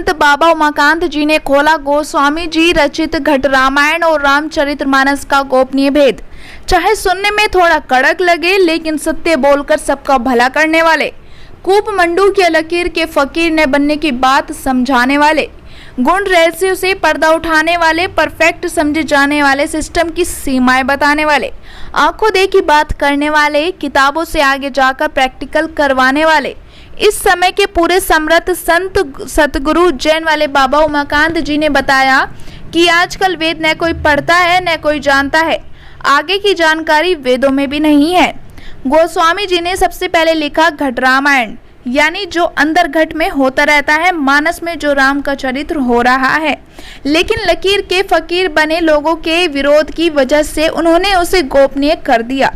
संत बाबा उमाकांत जी ने खोला गोस्वामी जी रचित घट रामायण और रामचरितमानस का गोपनीय भेद। चाहे सुनने में थोड़ा कड़क लगे, लेकिन सत्य बोलकर सबका भला करने वाले, कूप मंडू की लकीर के फकीर ने बनने की बात समझाने वाले, गुण रहस्यों से पर्दा उठाने वाले, परफेक्ट समझे जाने वाले, सिस्टम की सीमाएं बताने वाले, आंखों देखी बात करने वाले, किताबों से आगे जाकर प्रैक्टिकल करवाने वाले, इस समय के पूरे समर्थ संत सतगुरु जैन वाले बाबा उमाकांत जी ने बताया कि आजकल वेद न कोई पढ़ता है न कोई जानता है, आगे की जानकारी वेदों में भी नहीं है। गोस्वामी जी ने सबसे पहले लिखा घट रामायण, यानी जो अंदर घट में होता रहता है, मानस में जो राम का चरित्र हो रहा है, लेकिन लकीर के फकीर बने लोगों के विरोध की वजह से उन्होंने उसे गोपनीय कर दिया।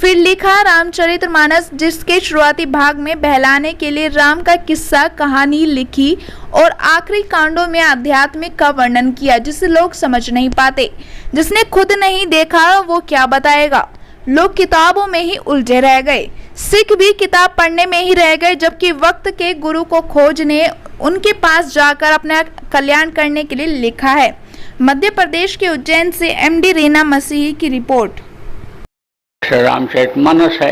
फिर लिखा रामचरितमानस, जिसके शुरुआती भाग में बहलाने के लिए राम का किस्सा कहानी लिखी और आखिरी कांडों में आध्यात्मिक का वर्णन किया, जिसे लोग समझ नहीं पाते। जिसने खुद नहीं देखा वो क्या बताएगा। लोग किताबों में ही उलझे रह गए, सिख भी किताब पढ़ने में ही रह गए, जबकि वक्त के गुरु को खोजने, उनके पास जाकर अपना कल्याण करने के लिए लिखा है। मध्य प्रदेश के उज्जैन से एमडी रीना मसीही की रिपोर्ट। रामचरितमानस है,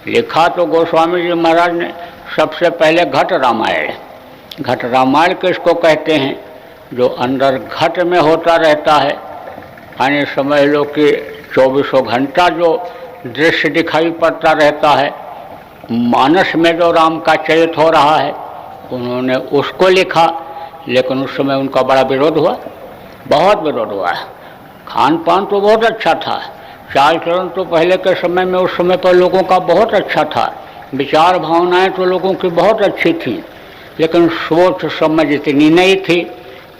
लिखा तो गोस्वामी जी महाराज ने सबसे पहले घट रामायण। घट रामायण किसको कहते हैं? जो अंदर घट में होता रहता है, यानी समझ लो कि 24 घंटा जो दृश्य दिखाई पड़ता रहता है, मानस में जो राम का चरित्र हो रहा है, उन्होंने उसको लिखा। लेकिन उस समय उनका बड़ा विरोध हुआ, बहुत विरोध हुआ। खान पान तो बहुत अच्छा था, चाल चलन तो पहले के समय में उस समय पर लोगों का बहुत अच्छा था, विचार भावनाएं तो लोगों की बहुत अच्छी थी, लेकिन सोच समझ इतनी नहीं थी,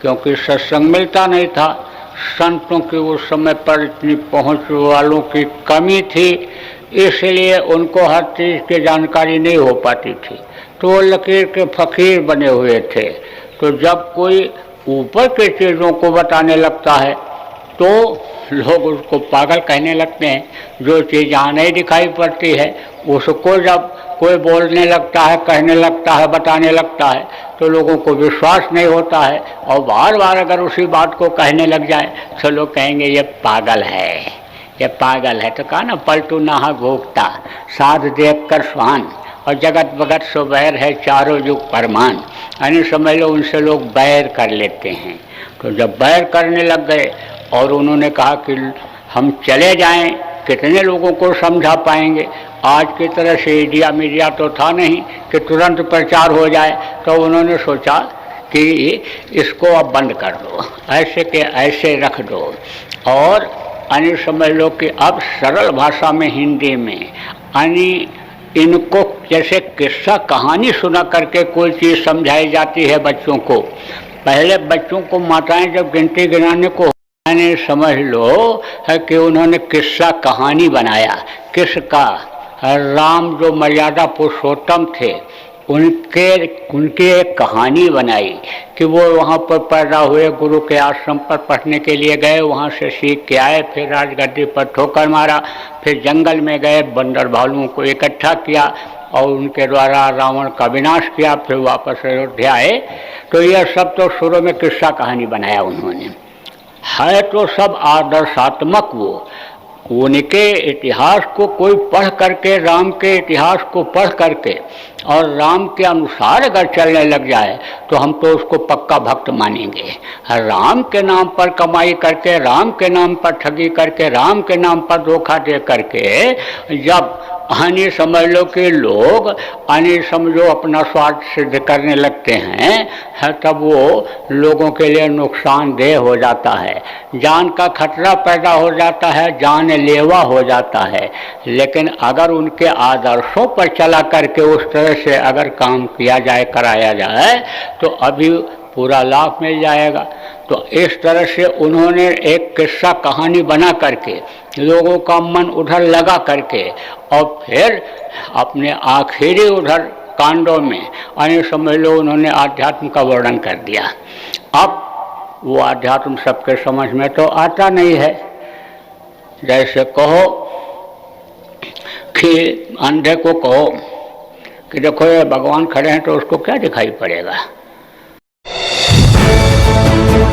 क्योंकि सत्संग मिलता नहीं था। संतों की उस समय पर इतनी पहुंच वालों की कमी थी, इसलिए उनको हर चीज़ की जानकारी नहीं हो पाती थी। तो वो लकीर के फकीर बने हुए थे। तो जब कोई ऊपर की चीज़ों को बताने लगता है तो लोग उसको पागल कहने लगते हैं। जो चीज़ यहाँ नहीं दिखाई पड़ती है उसको जब कोई बोलने लगता है, कहने लगता है, बताने लगता है, तो लोगों को विश्वास नहीं होता है। और बार बार अगर उसी बात को कहने लग जाए तो लोग कहेंगे ये पागल है, ये पागल है। तो कहा ना, पलटू नाहा घोकता, साध देख कर स्वान, और जगत भगत सो बैर है, चारों युग परमान। यानी समझ लो उनसे लोग बैर कर लेते हैं। तो जब बैर करने लग गए और उन्होंने कहा कि हम चले जाएं, कितने लोगों को समझा पाएंगे। आज की तरह से मीडिया तो था नहीं कि तुरंत प्रचार हो जाए। तो उन्होंने सोचा कि इसको अब बंद कर दो, ऐसे के ऐसे रख दो। और यानी समझ लो कि अब सरल भाषा में, हिंदी में, यानी इनको जैसे किस्सा कहानी सुना करके कोई चीज़ समझाई जाती है बच्चों को। पहले बच्चों को माताएं जब गिनती गिनाने को यानी समझ लो है कि उन्होंने किस्सा कहानी बनाया। किसका? राम जो मर्यादा पुरुषोत्तम थे, उनकी एक कहानी बनाई कि वो वहाँ पर पैदा हुए, गुरु के आश्रम पर पढ़ने के लिए गए, वहाँ से सीख के आए, फिर राजगद्दी पर ठोकर मारा, फिर जंगल में गए, बंदर भालुओं को इकट्ठा किया और उनके द्वारा रावण का विनाश किया, फिर वापस अयोध्या आए। तो यह सब तो शुरू में किस्सा कहानी बनाया उन्होंने। है तो सब आदर्शात्मक। वो उनके इतिहास को कोई पढ़ करके, राम के इतिहास को पढ़ करके और राम के अनुसार अगर चलने लग जाए तो हम तो उसको पक्का भक्त मानेंगे। राम के नाम पर कमाई करके, राम के नाम पर ठगी करके, राम के नाम पर धोखा दे करके जब हानि समझ लो कि लोग हानि समझो अपना स्वार्थ सिद्ध करने लगते हैं, तब वो लोगों के लिए नुकसानदेह हो जाता है, जान का खतरा पैदा हो जाता है, जानलेवा हो जाता है। लेकिन अगर उनके आदर्शों पर चला करके उस तरह से अगर काम किया जाए, कराया जाए, तो अभी पूरा लाभ मिल जाएगा। तो इस तरह से उन्होंने एक किस्सा कहानी बना करके लोगों का मन उधर लगा करके और फिर अपने आखिरी उधर कांडों में यानी समझ लो उन्होंने आध्यात्म का वर्णन कर दिया। अब वो आध्यात्म सबके समझ में तो आता नहीं है। जैसे कहो कि अंधे को कहो कि देखो ये भगवान खड़े हैं, तो उसको क्या दिखाई पड़ेगा? है।